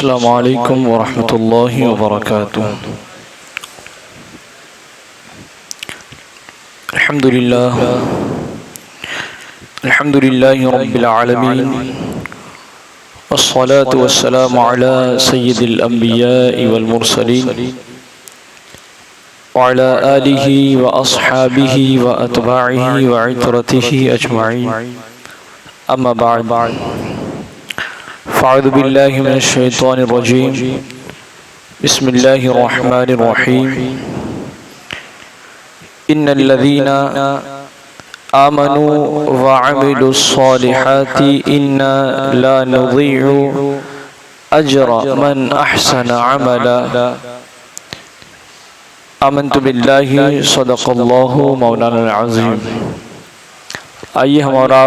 अस्सलामु अलैकुम वरहमतुल्लाहि वबरकातुह। अल्हम्दुलिल्लाहि रब्बिल आलमीन वस्सलातु वस्सलामु अला सय्यिदिल अंबिया'i वल मुरसलीन व अला आलिहि व अस्हाबिहि व अतबाइहि व इतरतिहि अजमाइन। अम्मा बअद, फ़अऊज़ु बिल्लाहि मिनश शैतानिर रजीम। बिस्मिल्लाहिर रहमानिर रहीम। इन्नल्लज़ीना आमनू व अमिलुस्सॉलिहाति इन्ना ला नुज़ीअु अज्रा मन अहसना अमला। आमन्तु बिल्लाहि सदक़ल्लाहु मौलाना अज़ीम। आइए हमारा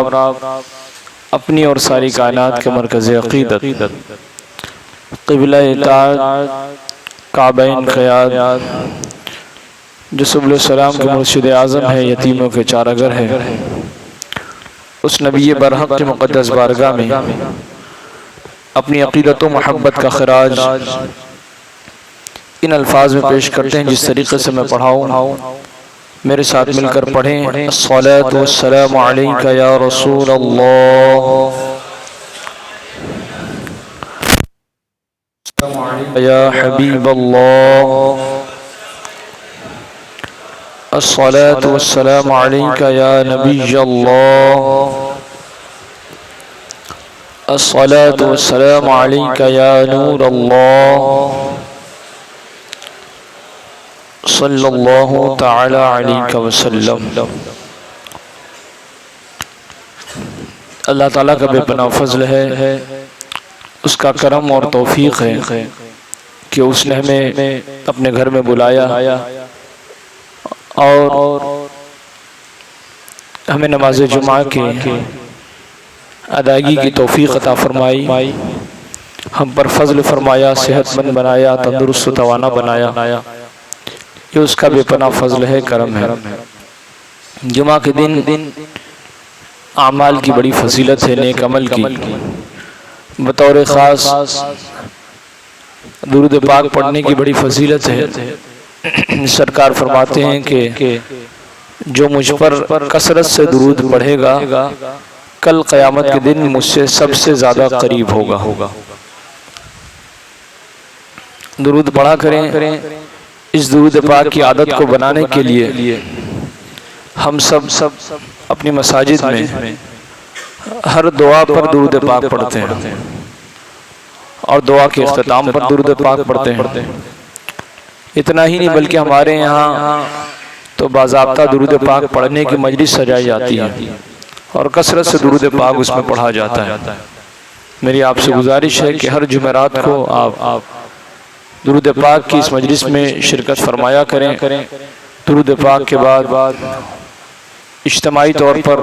अपनी और सारी कायनात के मरकज़ अक़ीदत क़िबला इताअत काबैन क़ियाद जो सुब्हुल सलाम के मुर्शिद आज़म है, यतीमों के चारागर है, उस नबी बरहक़ के मुक़द्दस बारगाह में अपनी अक़ीदत व मोहब्बत का ख़राज इन अल्फाज में पेश करते हैं जिस तरीक़े से मैं पढ़ाऊँ। मेरे साथ मिलकर पढ़ें। अस्सलातु वस्सलामु अलैका या रसूल अल्लाह या हबीब अल्लाह। अस्सलातु वस्सलामु अलैका या नबी अल्लाह। अस्सलातु वस्सलामु अलैका या नूर अल्लाह सल्लल्लाहु तआला अलैहि वसल्लम। अल्लाह ताला का बेपनाह फज़ल है, उसका करम और तौफ़ीक़ है कि उसने हमें अपने घर में बुलाया और हमें नमाज जुमा के अदायगी की तौफ़ीक़ अता फ़रमाई, हम पर फ़ज़ल फ़रमाया, सेहतमंद बनाया, तंदुरुस्त तवाना बनाया। ये उसका बेपनाह फ़ज़ल है, करम है। जुमा के दिन आमाल की बड़ी फजीलत है, नेक अमल की। बतौर ख़ास दुरूद पाक पढ़ने की बड़ी फजीलत है। सरकार फरमाते हैं कि जो मुझ पर कसरत से दुरूद पढ़ेगा कल क़यामत के दिन मुझसे सबसे ज़्यादा करीब होगा। दुरूद पढ़ा करें। इस दुरूद पाक की आदत को बनाने के लिए हम सब अपनी मसाजिद में हर दुआ पर दुरूद पाक पढ़ते हैं और दुआ के इख्तिताम पर दुरूद पाक पढ़ते हैं। इतना ही नहीं बल्कि हमारे यहाँ तो बाज़ाब्ता दुरूद पाक पढ़ने की मजलिस सजाई जाती है और कसरत से दुरूद पाक उसमें पढ़ा जाता है। मेरी आपसे गुजारिश है कि हर जुमेरात को आप दुरूद पाक की इस मजलिस में शिरकत फरमाया करें। दुरूद पाक के बाद इज्तिमाई तौर पर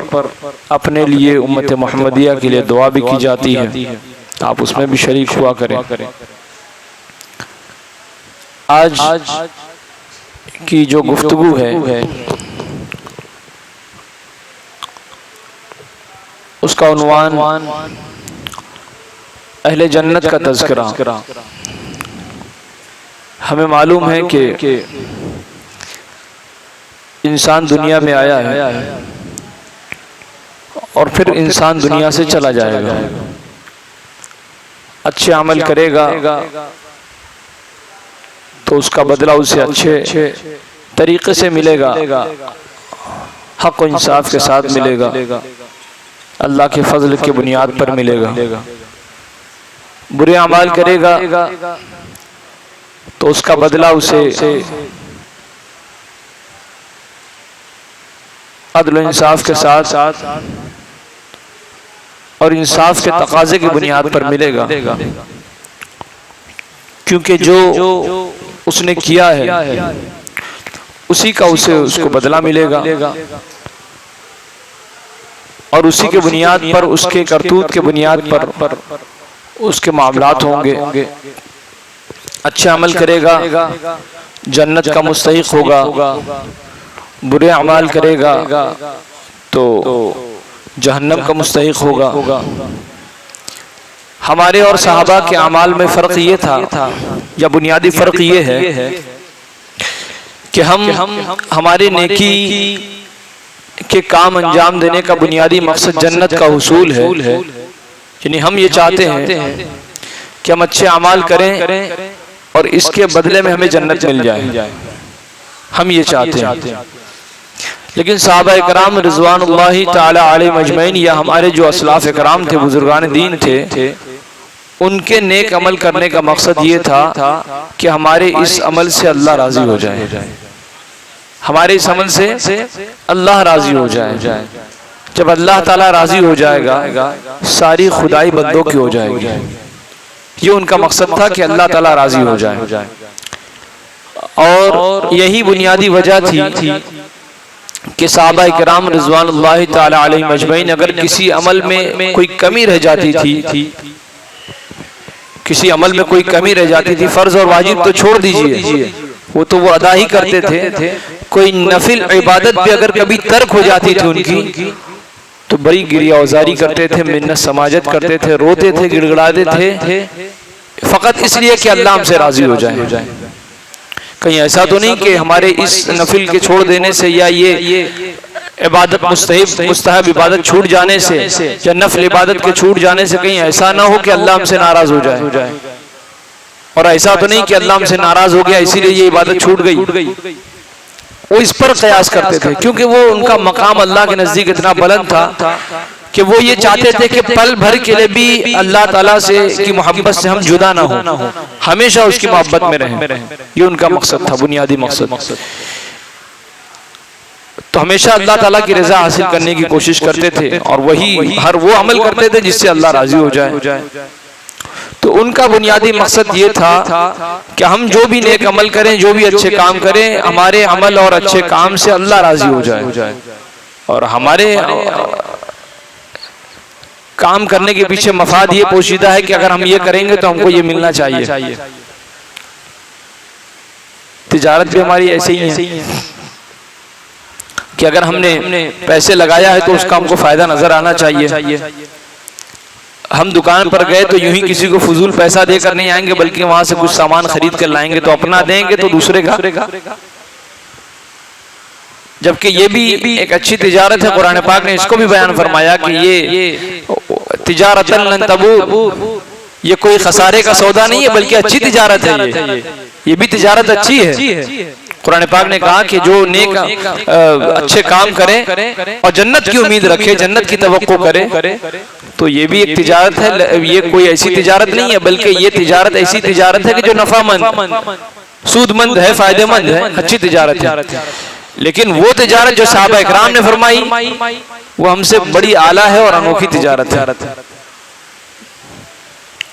अपने लिए उम्मत मोहम्मदिया के लिए दुआ भी की जाती है, आप उसमें भी शरीक हुआ करें। आज की जो गुफ्तगू है उसका उन्वान अहले जन्नत का तज़किरा। हमें मालूम है कि इंसान दुनिया में आया है और फिर इंसान दुनिया से चला जाएगा। अच्छे अमल करेगा तो उसका बदला उसे अच्छे तरीके से मिलेगा, हक़ और इंसाफ के साथ मिलेगा, अल्लाह के फजल के बुनियाद पर मिलेगा। बुरे अमाल करेगा तो उसका बदला उसे अदल इंसाफ के साथ और इंसाफ के तकाजे की बुनियाद पर मिलेगा, क्योंकि जो उसने किया है उसी का उसको बदला मिलेगा और उसी के बुनियाद पर, उसके करतूत के बुनियाद पर उसके मामलात होंगे। अच्छा अमल करेगा जन्नत का मुस्तहिक होगा, बुरे अमाल करेगा तो जहन्नम का मुस्तहिक होगा। हमारे और सहाबा के अमाल में फ़र्क ये था, या बुनियादी फ़र्क ये है कि हम हमारी नेकी के काम अंजाम देने का बुनियादी मकसद जन्नत का हुसूल है। यानी हम ये चाहते हैं कि हम अच्छे अमाल करें और इसके बदले में हमें जन्नत मिल जाए, हम ये चाहते हैं। लेकिन सहाबा इकराम रिज़वानुल्लाहि ताला अलैहिम अजमईन या हमारे जो असलाफ इकराम थे, बुजुर्गान दीन थे, उनके नेक अमल करने का मकसद ये था कि हमारे इस अमल से अल्लाह राजी हो जाए, हमारे इस अमल से अल्लाह राजी हो जाए। जब अल्लाह ताला राजी हो जाएगा सारी खुदाई बंदों की हो जाएगी। ये उनका मकसद था कि अल्लाह ताला राजी हो जाए। और यही बुनियादी वजह थी कि सहाबा इकराम रिज़वानुल्लाहि ताला अलैहिम अजमईन अगर किसी अमल में कोई कमी रह जाती थी, किसी अमल में कोई कमी रह जाती थी, फर्ज और वाजिब तो छोड़ दीजिए, वो तो वो अदा ही करते थे, कोई नफिल इबादत भी अगर कभी तर्क हो जाती थी उनकी, तो बड़ी गिरिया औजारी करते थे, मिन्नत समाजत करते थे, रोते थे, गिड़गिड़ाते थे, फकत इसलिए कि अल्लाह हमसे राजी हो जाए। कहीं ऐसा तो नहीं कि हमारे इस नफिल के छोड़ देने से या ये इबादत मुस्तहब इबादत छूट जाने से या नफल इबादत के छूट जाने से कहीं ऐसा ना हो कि अल्लाह हमसे नाराज हो जाए। और ऐसा तो नहीं कि अल्लाह हमसे नाराज हो गया इसीलिए ये इबादत छूट गई। वो इस पर कयास करते थे, क्योंकि वो उनका मकाम अल्लाह के नजदीक इतना बुलंद था कि वो ये चाहते थे कि पल भर के लिए भी अल्लाह ताला से की मोहब्बत से हम जुदा ना हो, हमेशा उसकी मोहब्बत में रहें। ये उनका मकसद था, बुनियादी मकसद। तो हमेशा अल्लाह ताला की रजा हासिल करने की कोशिश करते थे और वही हर वो अमल करते थे जिससे अल्लाह राजी हो जाए। तो उनका बुनियादी मकसद ये था कि हम जो भी नेक अमल करें, जो भी अच्छे काम करें, हमारे अमल और अच्छे काम से अल्लाह राजी हो जाए। और हमारे काम करने के पीछे मफाद ये पोशीदा है कि अगर हम ये करेंगे तो हमको ये मिलना चाहिए। तिजारत भी हमारी ऐसे ही है कि अगर हमने पैसे लगाया है तो उसका हमको फायदा नजर आना चाहिए। हम दुकान पर गए तो यूं ही किसी को फजूल पैसा देकर नहीं आएंगे, बल्कि वहां से कुछ सामान खरीद कर लाएंगे, तो अपना देंगे तो दूसरे का। जबकि ये भी एक अच्छी तिजारत है। कुरान पाक ने इसको भी बयान फरमाया कि ये तिजारतन लन तबूर, ये कोई खसारे का सौदा नहीं है बल्कि अच्छी तिजारत है। ये भी तिजारत अच्छी है। कुरान पाक ने कहा कि जो नेक अच्छे काम करे और जन्नत की उम्मीद रखे, जन्नत की तवक्को करे, तो ये भी एक तिजारत है। ये कोई ऐसी तिजारत नहीं है बल्कि ये तिजारत ऐसी तिजारत है कि जो नफामंद, सूदमंद है, फायदेमंद है, अच्छी तिजारत है। लेकिन वो तिजारत जो सहाबा इकराम ने फरमाई वो हमसे बड़ी आला है और अनोखी तिजारत है।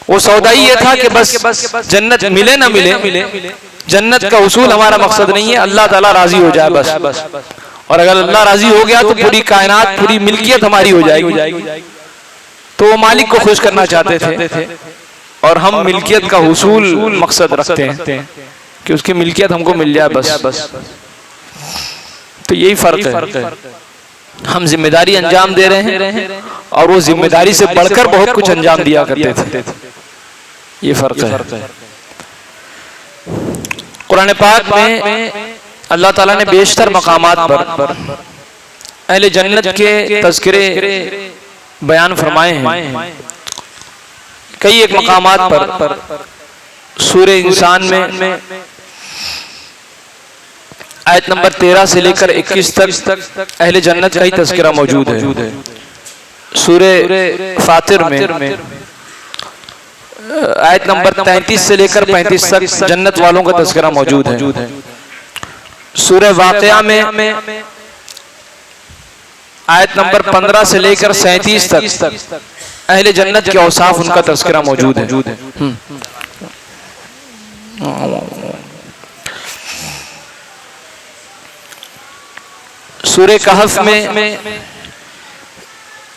वो सौदा ही ये था कि बस जन्नत मिले ना मिले, जन्नत का उसूल हमारा मकसद नहीं है, अल्लाह ताला राजी हो जाए बस। और अगर अल्लाह राजी हो गया तो पूरी कायनात, पूरी मिल्कियत हमारी हो जाएगी। तो वो मालिक को खुश करना चाहते थे और हम मिल्कियत का हुसूल मकसद रखते हैं कि उसकी मिल्कियत हमको मिल जाए बस। तो यही फर्क है। हम जिम्मेदारी अंजाम दे रहे हैं और वो जिम्मेदारी से बढ़कर बहुत कुछ अंजाम दिया करते थे। ये फर्क है। कुरान पाक में अल्लाह ताला ने बेशतर मकामात पर अहले जन्नत के तज़किरे बयान फरमाए हैं। कई एक मकामात पर सूरे इंसान में आयत नंबर 13 से लेकर 21 तक अहले जन्नत का ही तज़किरा मौजूद है। सूरे फातिर में आयत नंबर 33 से लेकर 35 तक जन्नत वालों का तज़किरा मौजूद है। सूरह वाक़िया में आयत नंबर 15 से लेकर 37 तक अहले जन्नत के औसाफ उनका तज़किरा मौजूद है। सूरह कहफ में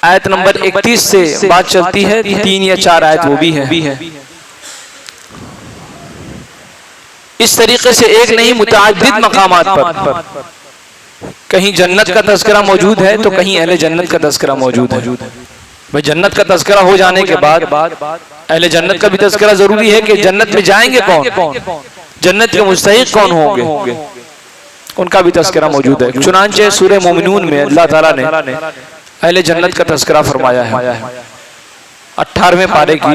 आयत नंबर 31 से बात चलती है, 3 या 4 आयत वो भी है। इस तरीके से एक नहीं मुतअद्दिद मकामात पर कहीं जन्नत का तज़किरा मौजूद है तो कहीं अहले जन्नत का तज़किरा मौजूद है। भाई जन्नत का तज़किरा हो जाने के बाद अहले जन्नत का भी तज़किरा जरूरी है कि जन्नत में जाएंगे कौन, जन्नत के मुस्तहिक कौन होंगे, उनका भी तज़किरा मौजूद है। चुनांचे सूरह मोमिनून में अल्लाह ताला ने अहले जन्नत का तज़किरा फरमाया है 18वें पारे की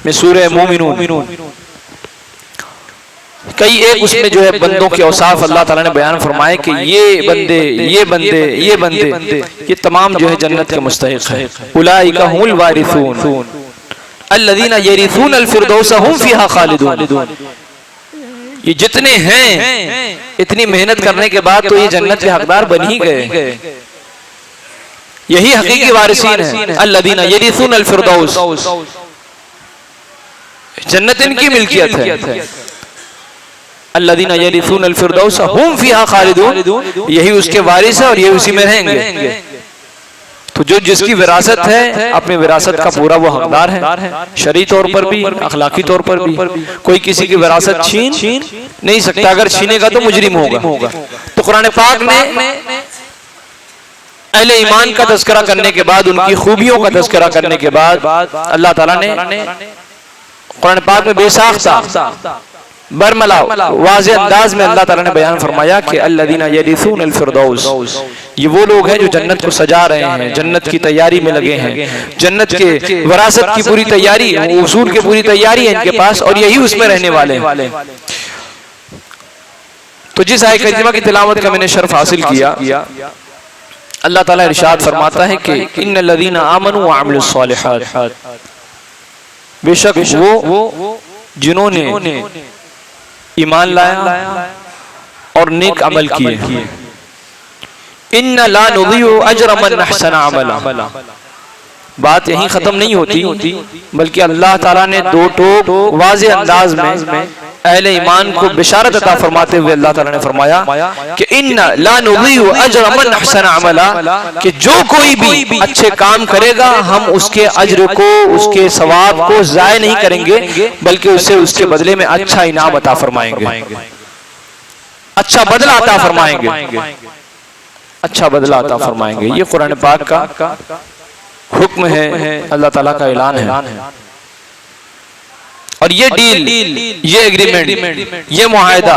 में सूरह मोमिनून। कई एक उसमें जो है बंदों के औसाफ अल्लाह ताला ने बयान फरमाए कि ये बंदे ये बंदे ये बंदे ये तमाम जो है जन्नत के मुस्तहिक है। उलाइका हुमुल वारिसून अल्लज़ीना यरिसून अल-फिरदौस हुम फ़ीहा खालिदून। ये जितने हैं इतनी मेहनत करने के बाद तो ये जन्नत के हकदार बन ही गए। यही हकीकी वारिसीन है। अल्लज़ीना यरिसून अल-फिरदौस, जन्नत इनकी मिल्कियत है। अल्लज़ीना यरिसून अल-फिरदौस हुम फ़ीहा खालिदून, यही उसके वारिस है और ये उसी में रहेंगे। तो जो जिसकी विरासत है अपनी विरासत का पूरा वो हकदार है, शरई तौर पर भी अखलाकी तौर पर भी। कोई किसी की विरासत छीन नहीं सकता, अगर छीनेगा तो मुजरिम होगा। तो कुरान पाक ने अहले ईमान का तज़किरा करने के बाद, उनकी खूबियों का तज़किरा करने के बाद अल्लाह ताला ने कुरान पाक में बेसाख्ता बरमला वाज़े अंदाज में अल्लाह ताला ने बयान फरमाया कि अल्लज़ीना यरिसून अल-फिरदौस, ये वो लोग हैं जो जन्नत को सजा रहे हैं, जन्नत की तैयारी में लगे हैं, जन्नत के विरासत की पूरी तैयारी, उसूल की पूरी तैयारी है इनके पास और यही उसमें रहने वाले हैं। तो जिस आयत करीमा की तिलावत का मैंने शर्फ हासिल किया, अल्लाह ताला इरशाद फरमाता है कि इन्नल्लज़ीना आमनू व अमिलुस सालिहात, बेशक वो जिन्होंने ईमान लाया और नेक अमल किए। इन्ना ला नुज़ीउ अज्र मन अहसना अमला, बात यहीं खत्म नहीं होती, बल्कि अल्लाह ताला ने दो टोक वाज़े अंदाज में अहले ईमान को बिशारत अता फरमाते हुए अल्लाह ताला ने फरमाया कि इन्ना ला नुज़ीउ अज्र मन अहसना अमला, कि जो कोई भी अच्छे काम करेगा हम उसके अज्र को, उसके सवाब को ज़ाय नहीं करेंगे, बल्कि उसे उसके बदले में अच्छा इनाम अता फरमाएंगे, अच्छा बदला अता फरमाएंगे, अच्छा बदला अता फरमाएंगे। ये कुरान पाक का हुक्म है, अल्लाह ताला का ऐलान है। और ये डील, ये एग्रीमेंट, ये मुआहदा,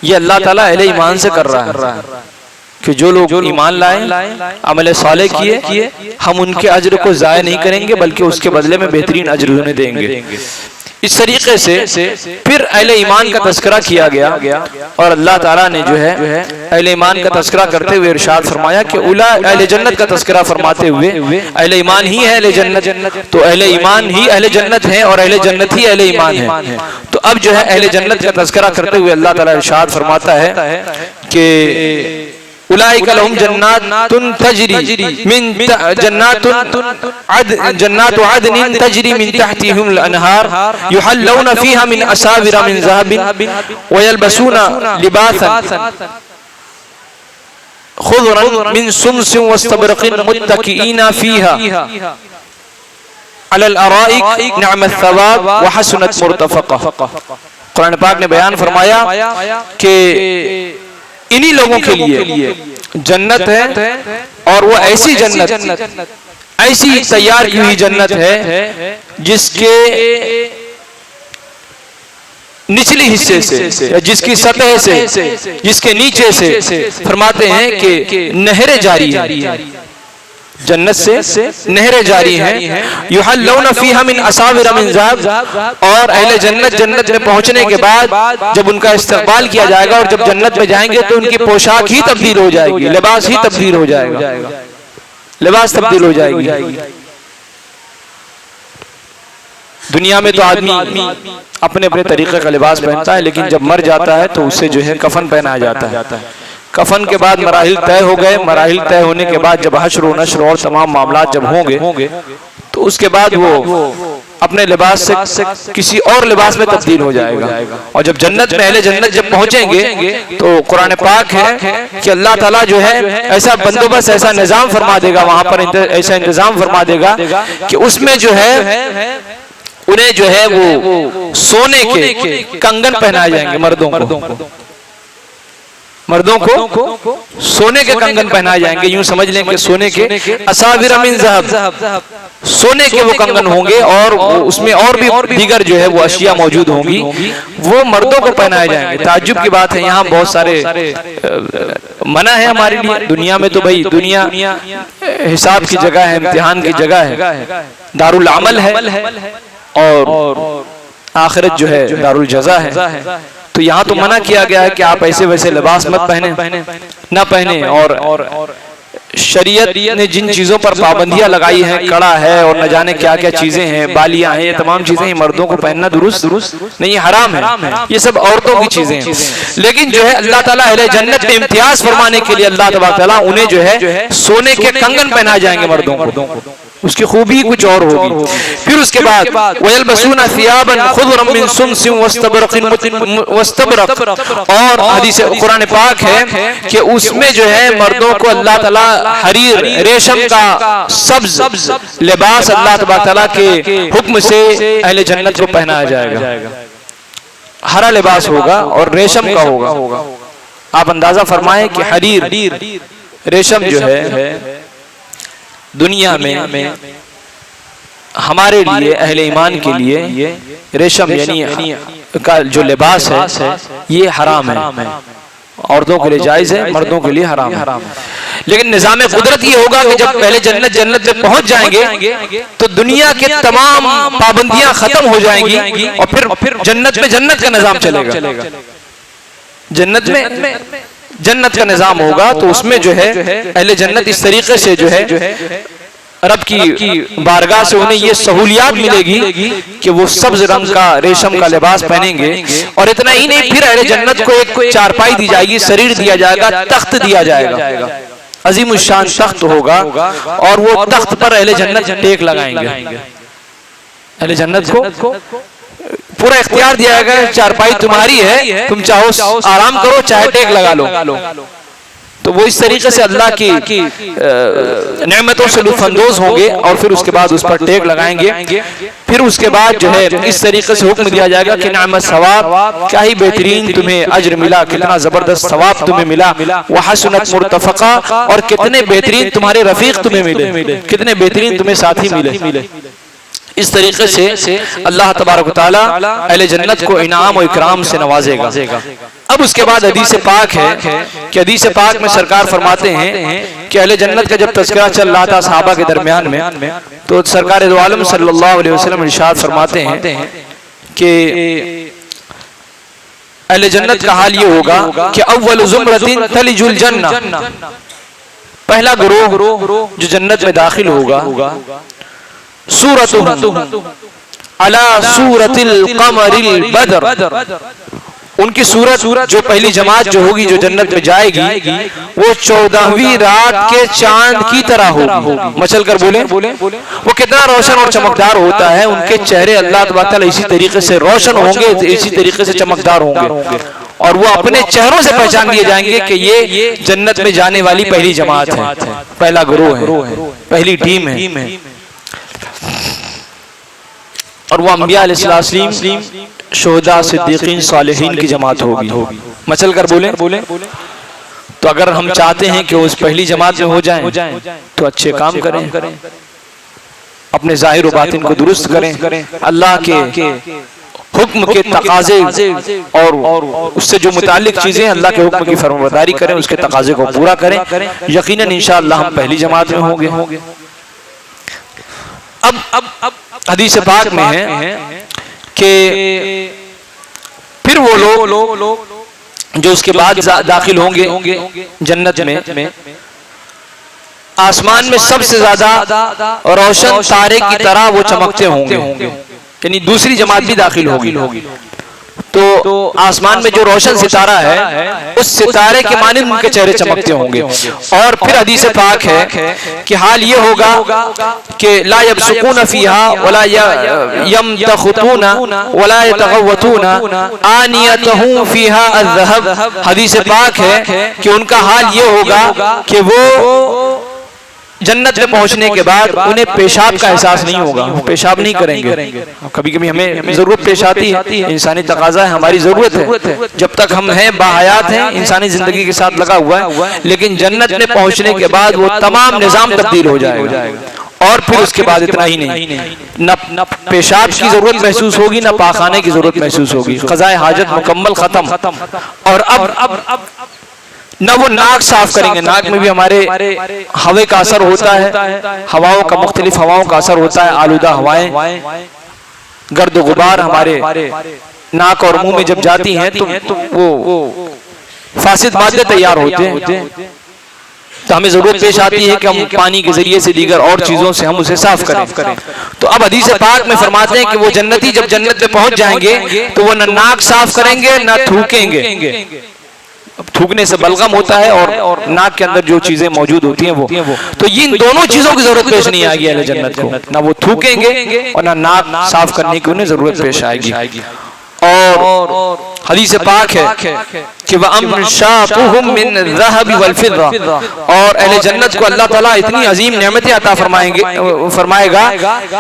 ये अल्लाह ताला अहले ईमान से कर रहा है कि जो लोग ईमान लाए, अमल साले किए, हम उनके अज्र को ज़ाय नहीं करेंगे, बल्कि उसके बदले में बेहतरीन अज्र उन्हें देंगे। इस तरीके से फिर अहले ईमान का तज़किरा किया गया और अल्लाह ताला ने जो है अहले ईमान का तज़किरा करते हुए इरशाद फरमाया कि उला अहले जन्नत का तज़किरा फरमाते हुए, अहले ईमान ही है अहले जन्नत, तो अहले ईमान ही अहले जन्नत है और अहले जन्नत ही अहले ईमान है। तो अब जो है अहले जन्नत का तज़किरा करते हुए अल्लाह ताला इरशाद फरमाता है कि उलाइका लहुम जन्नातुन तजरी मिन जन्नातु अदनिन तजरी मिन तहतिहिमुल अनहार युहल्लौना फीहा मिन असाविरा मिन ज़हबिन व यल्बसूना लिबासन खुदरन मिन सुमसिन वस्तबरकिन मुत्तकीईना फीहा अलल अराइक निअमत सवाब व हसनत मुर्तफका। कुरान पाक ने बयान फरमाया कि इन्हीं लोगों के लिए जन्नत है और वो ऐसी जन्नत, ऐसी तैयार की हुई जन्नत है जिसके निचले हिस्से से या जिसकी सतह से, जिसके नीचे से फरमाते हैं कि नहरें जारी है, जन्नत से नहरें जारी हैं। युहल्लौना फीहा मिन असाविरा मिन ज़हब, और अहले जन्नत में पहुंचने के बाद जब उनका इस्तकबाल किया जाएगा और जब जन्नत में जाएंगे तो उनकी पोशाक ही तब्दील हो जाएगी, लिबास ही तब्दील हो जाएगा, लिबास तब्दील हो जाएगी। दुनिया में तो आदमी अपने अपने तरीके का लिबास पहनता है, लेकिन जब मर जाता है तो उससे जो है कफन पहनाया जाता है। कफन के बाद मराहिल तय हो गए, मराहिल तय होने के बाद जब हश्र व नश्र और तमाम मामलात जब होंगे तो उसके बाद वो अपने लिबास से किसी और लिबास में तब्दील हो जाएगा। और जब जन्नत में अहले जन्नत जब पहुंचेंगे तो कुरान पाक है कि अल्लाह ताला जो है ऐसा बंदोबस्त, ऐसा निजाम फरमा देगा, वहां पर ऐसा इंतजाम फरमा देगा कि उसमें जो है उन्हें जो है वो सोने के कंगन पहनाए जाएंगे। मर्दों को सोने के कंगन पहनाए जाएंगे। यूं समझ लें कि सोने के असाविरा मिन ज़हब, सोने के वो कंगन होंगे और उसमें और भी दीगर जो है वो अशिया मौजूद होंगी, वो मर्दों को पहनाए जाएंगे। ताज्जुब की बात है, यहाँ बहुत सारे मना है हमारे लिए। दुनिया में तो भाई दुनिया हिसाब की जगह है, इम्तिहान की जगह है, दारुल अमल है, और आखिरत जो है दारुल जज़ा है। तो यहाँ तो मना किया गया है कि आप ऐसे वैसे लिबास मत पहने, ना पहने। और शरीयत ने जिन चीजों पर पाबंदियां लगाई हैं, कड़ा है और न जाने क्या क्या चीजें हैं, बालियां हैं, ये तमाम चीजें मर्दों को पहनना दुरुस्त नहीं, हराम है। ये सब औरतों की चीजें हैं। लेकिन जो है अल्लाह ताला अहले जन्नत में इम्तियाज फरमाने के लिए अल्लाह तबारक तआला उन्हें जो है सोने के कंगन पहनाए जाएंगे मर्दों को। उसकी खूबी कुछ और होगी। फिर उसके बाद वयलबसूना सियाबन खुदरम मिन सुनसिन वस्तबरक, और हदीस कुरान पाक है कि उसमें जो है मर्दों को अल्लाह ताला हरीर रेशम का सब्ज लिबास अल्लाह तबारक तआला के हुक्म से अहले जन्नत को पहनाया जाएगा। हरा लिबास होगा और रेशम का होगा। आप अंदाजा फरमाएं कि हरीर रेशम जो है दुनिया में हमारे लिए अहले ईमान के लिए रेशम यानी का जो लिबास है ये हराम है। औरतों के लिए जायज है, मर्दों के लिए हराम है। लेकिन निजाम कुदरत ये होगा कि जब पहले जन्नत में पहुंच जाएंगे तो दुनिया के तमाम पाबंदियां खत्म हो जाएंगी और फिर जन्नत में जन्नत का निजाम चलेगा। जन्नत में जन्नत का निजाम होगा तो उसमें जो है अहले जन्नत इस तरीके से जो है रब की बारगाह से उन्हें ये सहूलियात मिलेगी कि वो सब्ज रंग का रेशम का लिबास पहनेंगे। और इतना ही नहीं, फिर अहले जन्नत को एक चारपाई दी जाएगी, शरीर दिया जाएगा, तख्त दिया जाएगा, अजीम शान तख्त होगा, और वो तख्त पर अहले जन्नत टेक लगाएंगे। अहले जन्नत को पूरा इख्तियार दिया जाएगा, चारपाई तुम्हारी है, तुम चाहो आराम करो चाहे टेक लगा लो। तो वो इस तरीके से अल्लाह की नेमतों से लुत्फअंदोज होंगे और फिर उसके बाद उस पर टेक लगाएंगे। फिर उसके बाद जो है इस तरीके से हुक्म दिया जाएगा कि नाम सवाब, क्या ही बेहतरीन तुम्हें अज्र मिला, कितना जबरदस्त सवाब तुम्हें मिला, व हसनत मुर्तफका, और कितने बेहतरीन तुम्हारे रफीक तुम्हें मिले, कितने बेहतरीन तुम्हें साथी मिले। इस तरीके से अल्लाह तबारक व तआला अहले जन्नत को इनाम और इकराम से नवाजेगा। अब उसके बाद हदीस पाक है कि हदीस पाक में सरकार फरमाते हैं कि अहले जन्नत का जब तज़किरा चल रहा था सहाबा के दरमियान में, तो सरकार दो आलम सल्लल्लाहु अलैहि वसल्लम इरशाद फरमाते हैं कि अहले जन्नत का हाल ये होगा कि अव्वल ज़ुमरतिन तलिजुल जन्ना, पहला गिरोह जो जन्नत में दाखिल होगा, सूरतुहुम अला सूरतिल कमरिल बदर, उनकी सूरत जो पहली जमात जो होगी जो जन्नत में जाएगी वो 14वीं रात के चांद की तरह होगी। मचल कर बोले वो कितना रोशन और चमकदार होता है। उनके चेहरे अल्लाह तबारक तआला इसी तरीके से रोशन होंगे, इसी तरीके से चमकदार होंगे, और वो अपने चेहरों से पहचान लिए जाएंगे कि ये जन्नत में जाने वाली पहली जमात है, पहला गिरोह है, पहली टीम है। और वो अंबिया अलैहिस्सलाम, शोहदा, सिद्दीकीन, सालिहीन की जमात होगी। मचल कर बोले तो अगर हम चाहते हैं कि उस पहली जमात में हो जाएं तो अच्छे काम करें, अपने जाहिर व बातिन को दुरुस्त करें, अल्लाह के हुक्म के तकाजे और उससे जो मुतालिक चीजें अल्लाह के हुक्म की फरमाबरदारी करें, उसके तकाजे को पूरा करें। यकीनन इंशाअल्लाह हम पहली जमात में होंगे। अब हदीस पाक में है कि फिर वो लोग जो उसके बाद दाखिल होंगे जन्नत में, आसमान में सबसे ज्यादा रोशन तारे की तरह वो चमकते होंगे, यानी दूसरी जमात भी दाखिल होगी। तो आसमान में जो रोशन सितारा है उस सितारे के मानिंद उनके चेहरे चमकते होंगे। और फिर हदीस पाक है कि हाल ये होगा कि ला यबसुकून फीहा वला यमतखुतून वला यतगव्वतून आनियतहुम फीहा अज़हब। हदीस पाक है कि उनका हाल ये होगा कि वो जन्नत में पहुंचने के बाद उन्हें पेशाब का एहसास नहीं होगा, वो पेशाब नहीं करेंगे। कभी कभी हमें जरूरत पेश आती है, इंसानी तकाजा है, हमारी जरूरत है, जब तक हम हैं बाहयात हैं, इंसानी जिंदगी के साथ लगा हुआ है। लेकिन जन्नत में पहुंचने के बाद वो तमाम निजाम तब्दील हो जाएगा और फिर उसके बाद इतना ही नहीं, न पेशाब की जरूरत महसूस होगी, न पाखाने की जरूरत महसूस होगी, क़ज़ाए हाजत मुकम्मल खत्म। और अब न वो नाक साफ करेंगे, नाक में भी हमारे हवा का असर होता है, हवाओं का, मुख्तलिफ हवाओं का असर होता है, आलूदा हवाएं, गर्द गुबार हमारे नाक और मुंह में जब जाती हैं तो वो फासिद मादे तैयार होते हैं। तो हमें जरूरत पेश आती है कि हम पानी के जरिए से, दीगर और चीजों से हम उसे साफ करें। तो अब हदीस पाक में फरमाते हैं कि वो जन्नती जब जन्नत में पहुंच जाएंगे तो वो न नाक साफ करेंगे न थूकेंगे। थूकने से बलगम होता है और नाक के अंदर जो चीजें मौजूद होती हैं वो, तो इन दोनों चीजों की जरूरत पेश नहीं आएगी अहले जन्नत को, ना वो थूकेंगे और ना नाक साफ करने की उन्हें जरूरत पेश आएगी। और हदीस पाक है कि वअमशातुहुम मिन ज़हब वल फिद्दा, और अहले जन्नत को अल्लाह ताला इतनी अजीम नेमतें अता फरमाएगा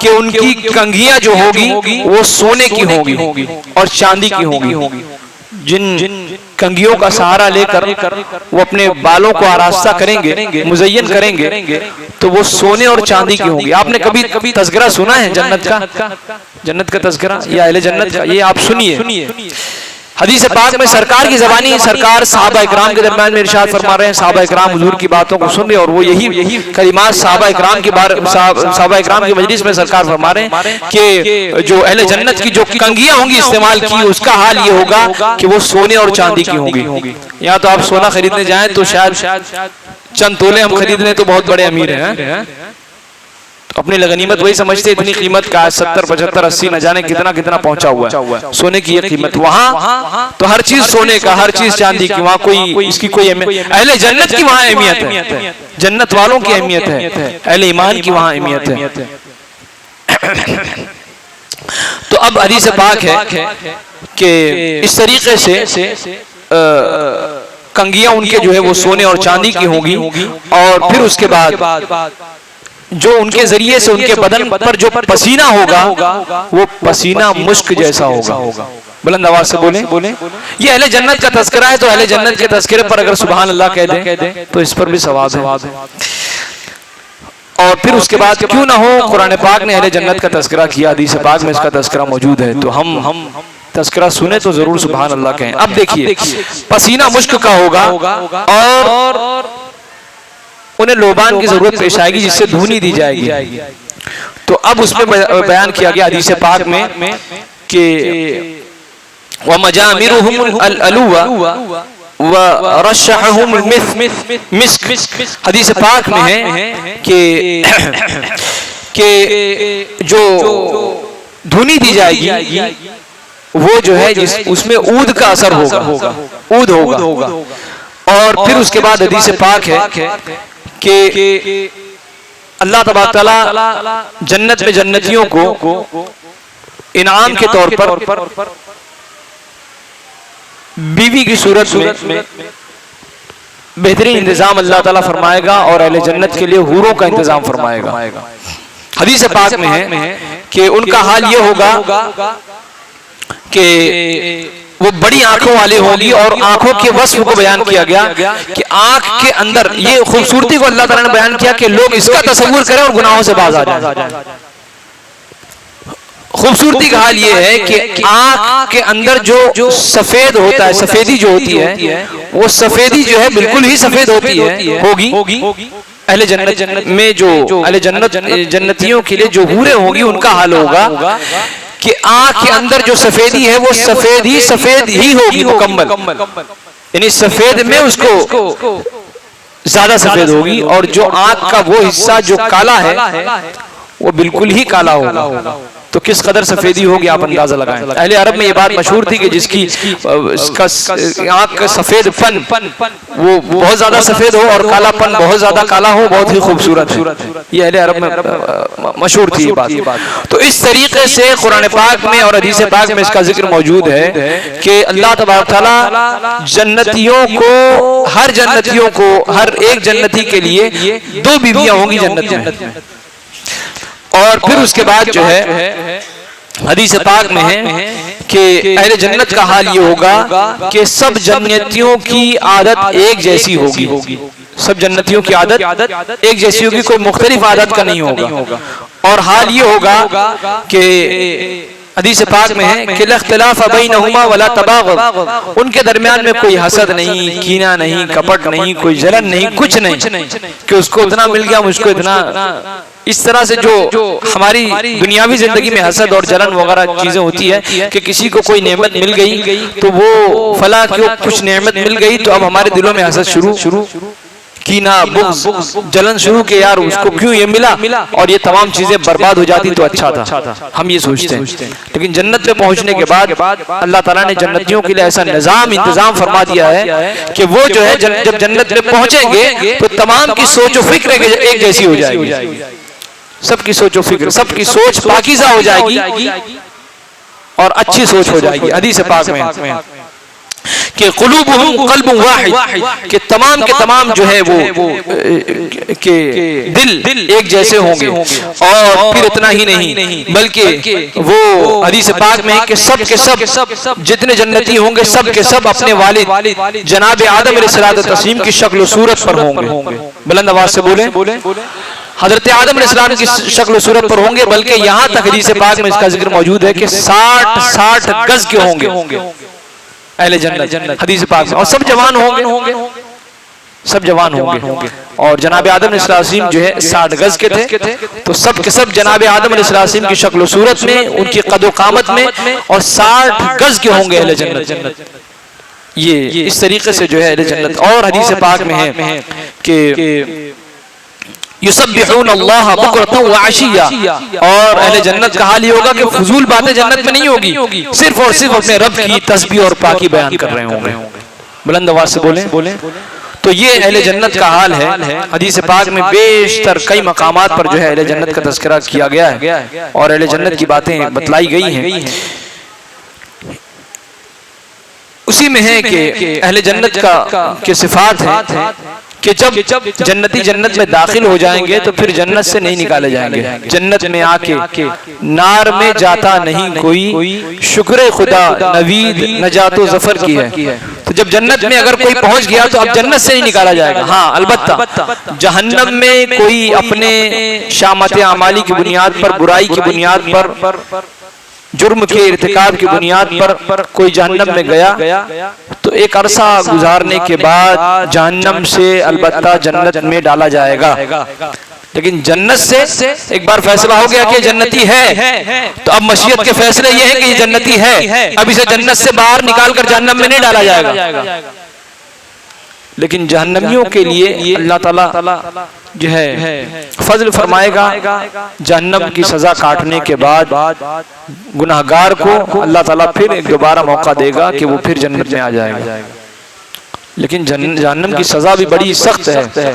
कि उनकी कंघियां जो होगी वो सोने की होगी और चांदी की होगी। जिन कंघियों का सहारा लेकर वो अपने बालों को आरास्ता करेंगे, मुज़य्यन करेंगे, तो वो सोने और चांदी की होंगी। आपने कभी तज़किरा सुना है जन्नत का तज़किरा या अहले जन्नत का? ये आप सुनिए। हदीस पाक में सरकार की ज़बानी सरकार सहाबा इकराम के दरमियान में इरशाद फरमा रहे हैं, सहाबा इकराम हुजूर की बातों को सुन रहे हैं और वो यही कलिमात सहाबा इकराम की मजलिस में सरकार फरमा रहे हैं कि जो अहले जन्नत की जो कंघियां होंगी इस्तेमाल की, उसका हाल ये होगा कि वो सोने और चांदी की होंगी। यहाँ तो आप सोना खरीदने जाएं तो शायद चंद तोले हम खरीद लें तो बहुत बड़े अमीर हैं, अपनी गनीमत वही समझते, इतनी कीमत का 70, 75, 80 न जाने कितना पहुंचा हुआ है सोने की ये कीमत। वहां तो हर चीज सोने का, हर चीज चांदी की, वहां कोई इसकी कोई अहमियत। अहले जन्नत की वहां अहमियत है, जन्नत वालों की अहमियत है, अहले ईमान की वहां अहमियत है। तो अब हदीस पाक है कि इस तरीके से कंघियां उनके जो है वो सोने और चांदी की होंगी, और फिर उसके बाद जो उनके जरिए से उनके बदन पर जो पसीना होगा वो पसीना मुश्क जैसा होगा। बुलंद आवाज से बोले। ये अहले जन्नत का तज़किरा है, तो अहले जन्नत के तज़किरे पर अगर सुभान अल्लाह कह दें तो इस पर भी सवाब है। और फिर उसके बाद क्यों ना हो, कुरान पाक ने अहले जन्नत का तज़किरा किया, हदीस पाक में इसका तज़किरा मौजूद है, तो हम तज़किरा सुने तो जरूर सुभान अल्लाह कहें। अब देखिए, पसीना मुश्क का होगा और उन्हें लोबान की जरूरत पेश आएगी जिससे धुनी दी जाएगी। तो अब उसमें बयान किया गया हदीस पाक में कि व मजामिरुहुम अलुवा व रशहुम मिस्क। हदीस पाक में है कि जो धुनी दी जाएगी वो जो है उसमें ऊद का असर होगा, ऊद होगा। और फिर उसके बाद हदीस पाक है कि अल्लाह तबारक तआला जन्नत में जन्नतियों को इनाम के तौर पर बीवी की सूरत में बेहतरीन इंतजाम अल्लाह ताला फरमाएगा और अहले जन्नत के लिए हूरों का इंतजाम फरमाएगा। हदीस पाक में है कि उनका हाल ये होगा कि वो बड़ी आंखों वाले होंगी, और आंखों के वस्फ को बयान किया गया कि आंख के अंदर ये खूबसूरती को अल्लाह ताला ने बयान किया कि लोग इसका तसव्वुर करें और गुनाहों से बाज आ जाएं। खूबसूरती का हाल ये है कि आंख के अंदर जो सफेद होता है, सफेदी जो होती है, वो सफेदी जो है बिल्कुल ही सफेद होगी। अहले जन्नत में जो अहले जन्नतियों के लिए जो हूरें होंगी उनका हाल होगा कि आंख के अंदर जो सफेदी है वो सफेद ही होगी मुकम्मल, यानी सफेद में उसको ज्यादा सफेद होगी, और जो आंख का वो हिस्सा जो काला है वो बिल्कुल ही काला होगा। तो किस कदर सफेदी होगी आप अंदाजा लगाएं। अहले अरब में ये बात मशहूर थी कि जिसकी आंख का सफेदपन वो बहुत ज्यादा सफेद हो और कालापन बहुत ज्यादा काला हो, बहुत ही खूबसूरत है। ये अहले अरब में मशहूर थी ये बात। तो इस तरीके से कुरान पाक में और हदीस पाक में इसका जिक्र मौजूद है कि अल्लाह तबारक तआला जन्नतियों को, हर एक जन्नती के लिए 2 बीवियां होंगी जन्नत में। और फिर उसके बाद जो है हदीस पाक में है कि अहले जन्नत का हाल ये होगा कि सब जन्नतियों की आदत एक जैसी होगी, सब जन्नतियों की आदत एक जैसी होगी, कोई मुख्तलिफ आदत का नहीं होगा। और हाल ये होगा कि हदीस पाक में है कि इख्तिलाफ बैनहुमा वला तबागुद, उनके दरमियान में कोई हसद नहीं, कीना नहीं, कपट नहीं, कोई जलन नहीं, कुछ नहीं कि उसको इतना मिल गया मुझको इतना। इस तरह से जो हमारी दुनियावी जिंदगी में हसद और जलन वगैरह चीजें होती है कि किसी को कोई नेमत मिल गई तो वो फला को कुछ नेमत मिल गई तो अब हमारे दिलों में हसद शुरू कीना, बुग़्ज़, जलन शुरू के यार उसको क्यों ये मिला और ये तमाम चीजें बर्बाद हो जाती तो अच्छा था, हम ये सोचते हैं। लेकिन जन्नत में पहुंचने के बाद अल्लाह ताला ने जन्नतियों के लिए ऐसा इंतजाम फरमा दिया है कि वो जो है जब जन्नत में पहुंचेंगे तो तमाम की सोच और फिक्र एक जैसी हो जाएगी, सबकी सोच और फिक्र, सबकी सोच पाकीज़ा हो जाएगी और अच्छी सोच हो जाएगी। हदीस पाक में कि क़ुलूबुहुम क़ल्बुन वाहिद, कि तमाम जो है वो के दिल एक जैसे होंगे। और फिर इतना ही नहीं बल्कि वो हदीस पाक में कि सब के सब जितने जन्नती होंगे सब के सब अपने वालिद जनाब आदम अलैहिस्सलातु तस्लीम की शक्ल सूरत पर होंगे। बुलंद आवाज से बोले हजरत आदम अलैहिस्सलाम की शक्ल सूरत पर होंगे। बल्कि यहाँ तक हदीस पाक में इसका जिक्र मौजूद है कि 60 गज के होंगे अहले जन्नत, हदीस पाक में। और सब जवान होंगे, सब जवान होंगे। और जनाब आदम अलैहिस्सलाम जो है 60 गज के थे, तो सब के सब जनाब आदम अलैहिस्सलाम की शक्ल सूरत में, उनकी कदो कामत में, और 60 गज के होंगे अहले जन्नत। ये इस तरीके से जो है अहले जन्नत। और हदीस पाक में है कि युसब्बिहून अल्लाह बुकरतन व अशिया, और अहले जन्नत का हाल ये होगा कि फजूल बातें जन्नत में नहीं होगी, सिर्फ और सिर्फ अपने रब की तस्बीह और पाकी बयान कर रहे होंगे। बुलंद आवाज से बोले तो ये अहले जन्नत का हाल है। हदीस पाक में बेशतर कई मकामात पर जो है अहले जन्नत का तज़किरा किया गया है और अहले जन्नत की बातें बतलाई गई हैं। उसी में है कि अहले जन्नत के सिफात है कि जब जन्नती जन्नत में दाखिल हो जाएंगे तो फिर जन्नत से नहीं निकाले जाएंगे। जन्नत में आके नार में जाता नहीं कोई, शुक्र खुदा नवीद नजातो जफर की है। तो जब जन्नत में अगर कोई पहुंच गया तो अब जन्नत से नहीं निकाला जाएगा। हाँ, अलबत्ता जहन्नम में कोई अपने शामत आमाली की बुनियाद पर, बुराई की बुनियाद पर, जुर्म के इर्तिकाब की बुनियाद पर कोई जहन्नम में गया तो एक अरसा गुजारने के बाद जहन्नम से अलबत्ता जन्नत में डाला जाएगा। लेकिन जन्नत से एक बार फैसला हो गया कि जन्नती है तो अब मशीयत के फैसले ये है कि ये जन्नती है, अब इसे जन्नत से बाहर निकाल कर जहन्नम में नहीं डाला जाएगा। लेकिन जहन्नमियों के लिए अल्लाह ताला जो है फजल फरमाएगा, जहन्नम की सजा काटने के बाद गुनाहगार को अल्लाह ताला फिर एक दोबारा मौका देगा कि वो फिर जन्नत में आ जाएगा। लेकिन जहन्नम की सजा भी बड़ी सख्त है।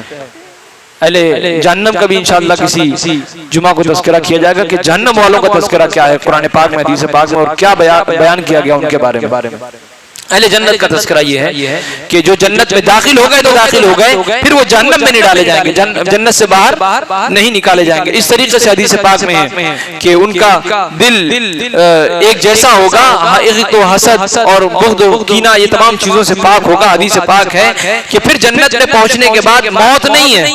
अहले जहन्नम का भी इंशाअल्लाह किसी जुमा को तज़किरा किया जाएगा कि जहन्नम वालों का तज़किरा क्या है कुरान पाक में, हदीस पाक में, और क्या बयान किया गया उनके बारे में। अहले जन्नत का तज़किरा ये है कि जो जन्नत में दाखिल हो गए तो दाखिल हो गए, फिर वो जहन्नम में नहीं डाले जाएंगे, जन्नत से बाहर नहीं निकाले जाएंगे। इस तरीके से हदीस पाक में है कि उनका दिल एक जैसा होगा, तो हसद और बुग़्ज़ कीना ये तमाम चीजों से पाक होगा। हदीस पाक है कि फिर जन्नत में पहुंचने के बाद मौत नहीं है,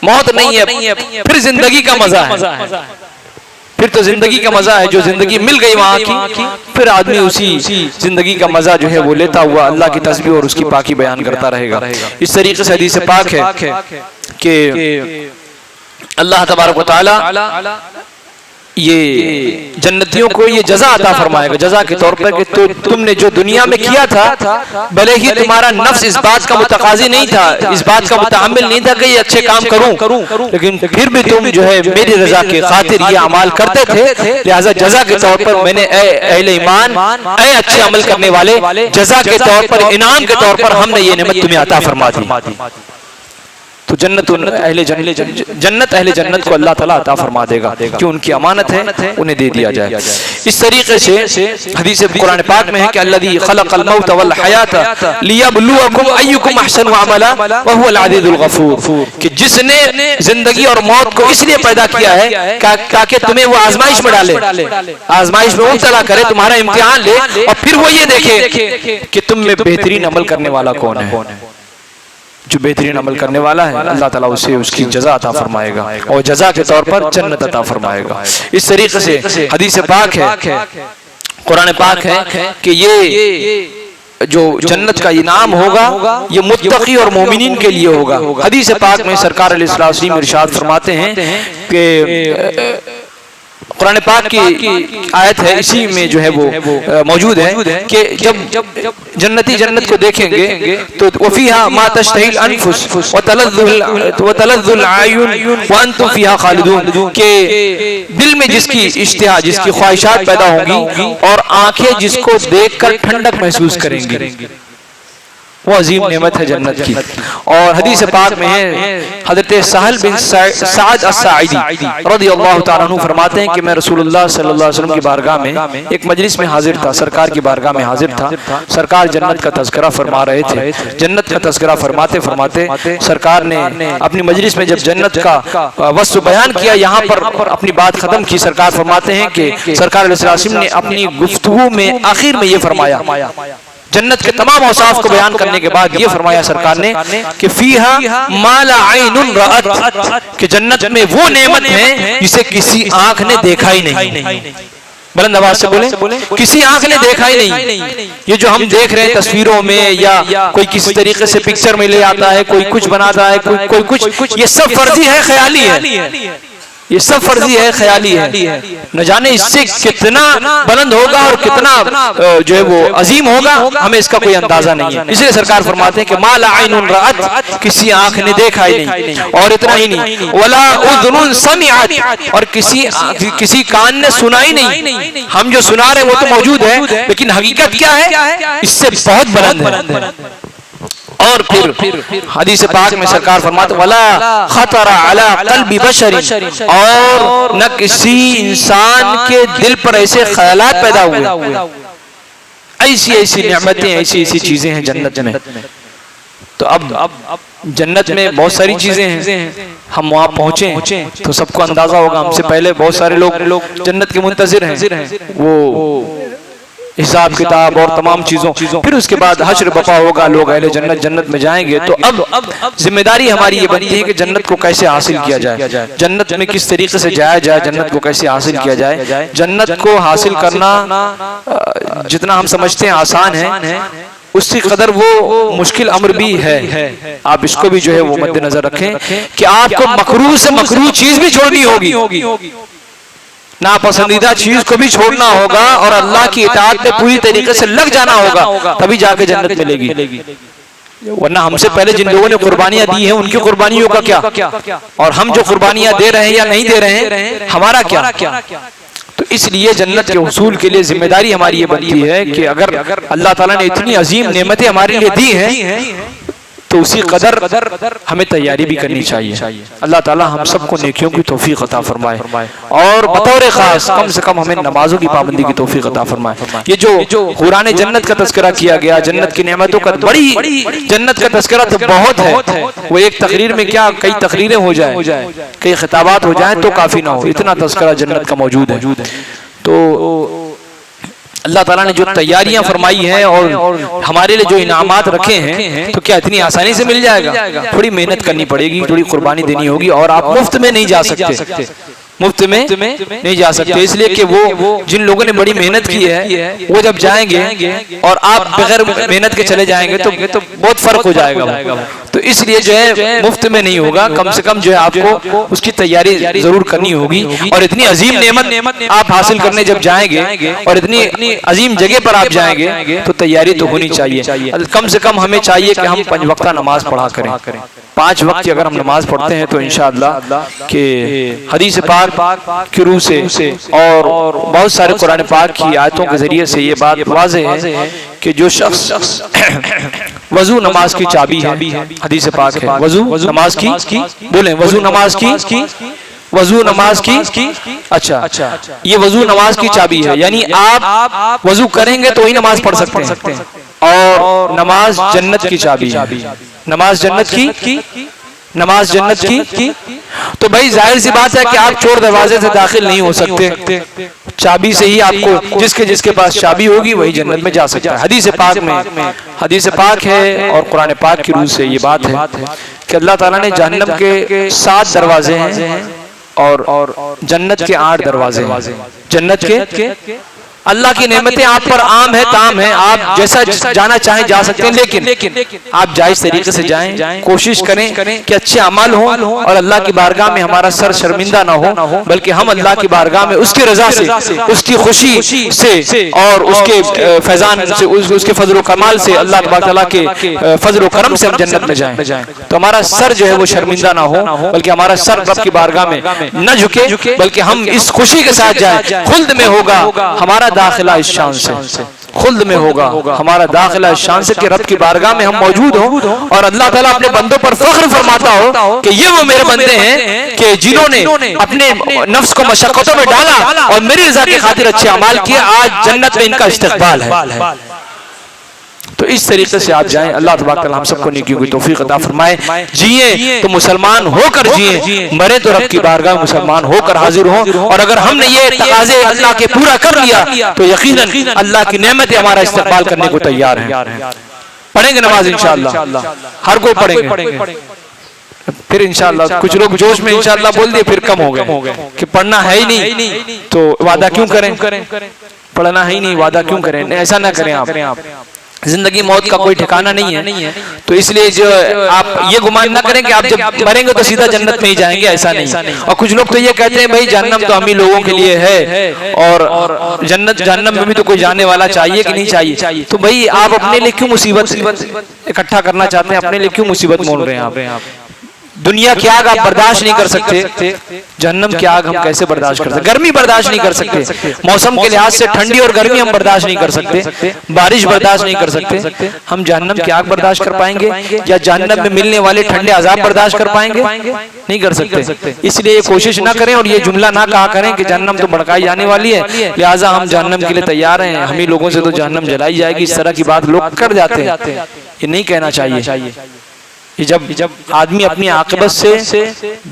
मौत नहीं है, फिर जिंदगी का मजा है। फिर तो जिंदगी का मजा है, जो जिंदगी मिल गई वहां की, फिर आदमी उसी जिंदगी का मजा जो है वो लेता हुआ अल्लाह की तस्बीह और उसकी पाकी बयान करता रहेगा। इस तरीके से हदीस पाक है कि अल्लाह तबारक व तआला ये जन्नतियों को ये जजा अता फरमाएगा, जजा के तौर पर कि तो तुमने जो दुनिया में किया था, भले ही तुम्हारा नफ्स इस बात का मुतकाजी नहीं था, इस बात का मुतहम्मिल नहीं था कि ये अच्छे काम करूं, लेकिन फिर भी तुम जो है मेरी रजा के खातिर ये अमाल करते थे, लिहाजा जजा के तौर पर मैंने अहले ईमान, अच्छे अमल करने वाले, जजा के तौर पर, इनाम के तौर पर हमने ये नेमत तुम्हें अता फरमा दी। तो जन्नत अहले जन्नत को अल्लाह ताला अता फरमा देगा कि उनकी अमानत है, उन्हें दे दिया जाए। इस तरीके से हदीस कुरान पाक में है कि अल्लज़ी खलक़ल मौत वल हयात लियब्लुवकुम अय्युकुम अहसनु अमला व हुवल अज़ीज़ुल गफूर, कि जिसने जिंदगी और मौत को इसलिए पैदा किया है ताकि तुम्हें वो आजमाइश में डाले, आजमाइश में मुब्तला करे, तुम्हारा इम्तिहान ले, और फिर वो ये देखे कि तुम में बेहतरीन अमल करने वाला कौन है। जो बेहतरीन अमल करने वाला है अल्लाह ताला उसे उसकी जज़ा अता फरमाएगा और जज़ा के तौर पर जन्नत अता फरमाएगा। इस तरीके से हदीस पाक है, कुरान पाक है कि ये जो जन्नत का इनाम होगा ये मुत्तकी और मोमिनीन के लिए होगा। हदीस पाक में सरकार अलैहिस्सलाम वसल्लम इरशाद फरमाते हैं कि कुरान पाक की आयत है, इसी में जो है वो मौजूद है कि जब जन्नती जन्नत को देखेंगे तो वफीहा मा तश्तहिल अनफुस व तलज़्ज़ुल आयुन व अंतुम फीहा खालिदून, के दिल में जिसकी इश्तिहा जिसकी ख्वाहिशात पैदा होंगी और आंखें जिसको देखकर ठंडक महसूस करेंगी, वो अजीम नेमत है जन्नत की। और हदीस पाक में है हज़रत सहल बिन साद अस्साइदी रज़ियल्लाहु ताला अन्हु फरमाते हैं कि मैं रसूलुल्लाह सल्लल्लाहु अलैहि वसल्लम की बारगाह में एक मजलिस में हाजिर था, सरकार की बारगाह में हाजिर था। सरकार जन्नत का तज़किरा फरमा रहे थे। जन्नत का तज़किरा फरमाते फरमाते सरकार ने अपनी मजलिस में जब जन्नत का वस्फ बयान किया, यहाँ पर अपनी बात खत्म की। सरकार फरमाते हैं कि सरकार अलैहिस्सलाम वसल्लम ने अपनी गुफ्तगू में आखिर में ये फरमाया, जन्नत के तमाम औसाफ को बयान करने के बाद ये फरमाया सरकार ने कि फीहा मा ला ऐनुन रअत, कि जन्नत में वो नेमत है जिसे किसी आंख ने देखा ही नहीं। बुलंद आवाज से बोले, किसी आंख ने देखा ही नहीं। ये जो हम देख रहे हैं तस्वीरों में या कोई किसी तरीके से पिक्चर में ले आता है, कोई कुछ बनाता है, कोई कुछ, ये सब फर्जी है, ख्याली है, ये सब फर्जी है, ख्याली है। न जाने इससे कितना बुलंद होगा और कितना जो है वो अजीम होगा, हमें इसका कोई अंदाजा नहीं है। इसलिए सरकार फरमाते हैं कि मा ला ऐनुन रअत, किसी आंख ने देखा ही नहीं। और इतना ही नहीं, वला उज़ुनुन समिअत, और किसी कान ने सुना ही नहीं। हम जो सुना रहे हैं वो तो मौजूद है, लेकिन हकीकत क्या है, इससे बहुत बुलंद है। और फिर हदीस पाक में सरकार फरमाते वला खतरा अला क़ल्बि बशरी, और न किसी इंसान के दिल पर ऐसे ख्यालात पैदा हुए। ऐसी ऐसी नेमतें, ऐसी ऐसी चीजें हैं जन्नत में। तो अब जन्नत में बहुत सारी चीजें हैं, हम वहाँ पहुंचे तो सबको अंदाजा होगा। हमसे पहले बहुत सारे लोग जन्नत के मुंतज़िर हैं, वो हिसाब किताब और तमाम चीजों, फिर उसके बाद हश्र बपा होगा, लोग अहले जन्नत में जाएंगे। तो अब जिम्मेदारी हमारी ये बनती है कि जन्नत को कैसे हासिल किया जाए, जन्नत में किस तरीके से जाया जाए, जन्नत को कैसे हासिल किया जाए। जन्नत को हासिल करना जितना हम समझते हैं आसान है, उसकी कदर वो मुश्किल अमर भी है। आप इसको भी जो है वो मद्देनजर रखें कि आपको मकरूह से मकरूह चीज भी छोड़नी होगी, नापसंदीदा चीज को भी छोड़ना होगा और अल्लाह की इताअत में पूरी तरीके से लग जाना होगा, तभी जाके जन्नत मिलेगी। वरना हमसे पहले जिन लोगों ने कुर्बानियां दी हैं उनकी कुर्बानियों का क्या, और हम जो कुर्बानियां दे रहे हैं या नहीं दे रहे हैं, हमारा क्या। तो इसलिए जन्नत के हुसूल के लिए जिम्मेदारी हमारी ये बनती है कि अगर अल्लाह ताला ने इतनी अजीम नेमतें हमारे लिए दी हैं तो उसी कदर हमें तैयारी भी करनी चाहिए। अल्लाह ताला हम सबको नेकियों की तौफीक अता फरमाए और बतौर खास कम से कम हमें नमाजों की पाबंदी की तौफीक अता फरमाए। ये जो कुरान जन्नत का तज़किरा किया गया, जन्नत की नेमतों का, बड़ी जन्नत का तज़किरा तो बहुत है। वो एक तकरीर में क्या कई तकरीरें हो जाए, कई खिताबात हो जाए तो काफी ना हो, इतना तज़किरा जन्नत का मौजूद है। तो अल्लाह ताला ने जो तैयारियां फरमाई हैं और हमारे लिए जो इनामात रखे हैं, तो क्या इतनी आसानी से मिल जाएगा? थोड़ी मेहनत करनी पड़ेगी, थोड़ी कुर्बानी देनी होगी, और आप मुफ्त में नहीं जा सकते, मुफ्त में नहीं जा सकते। इसलिए कि वो जिन लोगों ने बड़ी मेहनत की है वो जब जाएंगे और आप बगैर मेहनत के चले जाएंगे तो बहुत फर्क हो जाएगा। तो इसलिए जो है मुफ्त में नहीं होगा, कम से कम जो है आपको उसकी तैयारी जरूर करनी होगी। और इतनी अजीम नेमत आप हासिल करने जब जाएंगे और इतनी अजीम जगह पर आप जाएंगे तो तैयारी तो होनी चाहिए। कम से कम हमें चाहिए कि हम 5 वक्त नमाज पढ़ा करें। 5 वक्त की अगर हम नमाज पढ़ते हैं तो इंशाअल्लाह के हदीस पाक की रूह से और बहुत सारे कुरान पाक की आयतों के जरिए से ये बात वाज़ेह है कि जो शख्स वजू नमाज की चाबी है, हदीस पाक है, वजू नमाज की, बोले वजू नमाज की, वजू नमाज की, अच्छा ये वजू नमाज की चाबी है, यानी आप वजू करेंगे तो ही नमाज पढ़ सकते हैं। और नमाज जन्नत की चाबी है, नमाज जन्नत की, नमाज जन्नत की। तो भाई जाहिर सी बात है कि आप चोर दरवाजे से दाखिल नहीं हो सकते, चाबी से ही आपको, जिसके जिसके पास चाबी होगी वही जन्नत में जा सकता है। हदीस पाक में, हदीस पाक है और कुरान पाक की रूह से ये बात है कि अल्लाह ताला ने जहन्नम के 7 दरवाजे हैं और जन्नत के 8 दरवाजे हैं। जन्नत के अल्लाह की नेमतें आप पर आम है, ताम है, आप जैसा जाना चाहें जा सकते हैं, लेकिन आप जायज तरीके से जाएं, कोशिश करें कि अच्छे अमल हों और अल्लाह की बारगाह में हमारा सर शर्मिंदा ना हो, बल्कि हम अल्लाह की बारगाह में उसकी रजा से, उसकी खुशी से और उसके फैजान से, उसके फजल कमाल से, अल्लाह तआला के फजल करम से हम जन्नत में जाएं। तो हमारा सर जो है वो शर्मिंदा ना हो, बल्कि हमारा सर रब की बारगाह में न झुके, बल्कि हम इस खुशी के साथ जाएं। खुल्द में होगा हमारा दाखिला इस शान से, खुल्द में होगा हमारा दाखिला इस शान से कि रब की बारगाह में हम मौजूद हो और अल्लाह ताला अपने बंदों पर फख्र फरमाता हो कि ये वो मेरे बंदे हैं कि जिन्होंने अपने नफ्स को मशक्कतों में डाला और मेरी रजा की खातिर अच्छे अमाल किए, आज जन्नत में इनका इस्तकबाल है। तो इस तरीके से आप जाएं। अल्लाह तबारक हम सबको नेकियों की तौफीक अता फरमाए। जिए तो मुसलमान होकर जिए, मरे तो रब की बारगाह मुसलमान होकर हाजिर हों। और अगर हमने ये तकाज़े अल्लाह के पूरा कर लिया तो यकीनन अल्लाह की नेमतें हमारा इस्तकबाल करने को तैयार हैं। पढ़ेंगे नमाज इंशाअल्लाह, हर कोई पढ़ेंगे। फिर इंशाअल्लाह कुछ लोग जोश में इंशाअल्लाह बोल दिए, फिर कम हो गए कि पढ़ना है ही नहीं, तो वादा क्यों करें, पढ़ना है ही नहीं, वादा क्यों करें। ऐसा ना करें आप, जिंदगी मौत का कोई ठिकाना नहीं है, तो इसलिए जो आप ये गुमान ना करें कि आप जब मरेंगे तो सीधा जन्नत में ही जाएंगे, ऐसा नहीं। और कुछ लोग तो ये कहते हैं भाई जहन्नम तो हम ही लोगों के लिए है और जन्नत जहन्नम में भी तो कोई जाने वाला चाहिए कि नहीं चाहिए। तो भाई आप अपने लिए क्यों मुसीबत इकट्ठा करना चाहते हैं, अपने लिए क्यों मुसीबत मोल रहे हैं आप। दुनिया की आग आप बर्दाश्त नहीं कर सकते, जहन्नम की आग हम कैसे बर्दाश्त कर सकते। गर्मी बर्दाश्त नहीं कर सकते, मौसम के लिहाज से ठंडी और गर्मी हम बर्दाश्त नहीं कर सकते, बारिश बर्दाश्त नहीं कर सकते। हम जहन्नम की आग बर्दाश्त कर पाएंगे या जहन्नम में मिलने वाले ठंडे अजाब बर्दाश्त कर पाएंगे, नहीं कर सकते। इसलिए कोशिश ना करें और ये जुमला ना कहा करें कि जहन्नम तो भड़काई जाने वाली है, लिहाजा हम जहन्नम के लिए तैयार हैं, हम ही लोगों से तो जहन्नम जलाई जाएगी। इस तरह की बात लोग कर जाते हैं, ये नहीं कहना चाहिए। जब आदमी अपनी आक़िबत से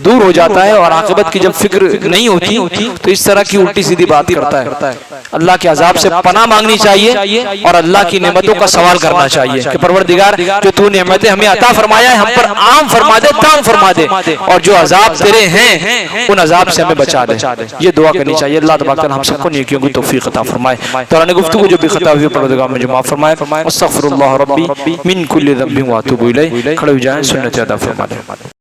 दूर हो जाता है और आक़िबत की जब फिक्र नहीं होती तो इस तरह की उल्टी सीधी बात करता है। अल्लाह के अजाब से पनाह मांगनी चाहिए और अल्लाह की नेमतों का सवाल करना चाहिए कि परवरदिगार जो तू नेमतें हमें अता फरमाया है, हम पर आम फरमा दे, ताम फरमा दे, और जो अजाब तेरे हैं उन अजाब से हमें बचा दे। ये दुआ करनी चाहिए। अल्लाह तबारक हम सबको नेकियों की तौफीक अता फरमाए। दौरान गुफ्तगू जो भी खता हुई परवरदिगार मुझे माफ फरमाए। अस्तगफिरुल्लाह रब्बी मिन कुल्लि ज़ंबिन व अतूबु इलैह। खड़े हो जाएं, सुन्नत अदा फरमा दें।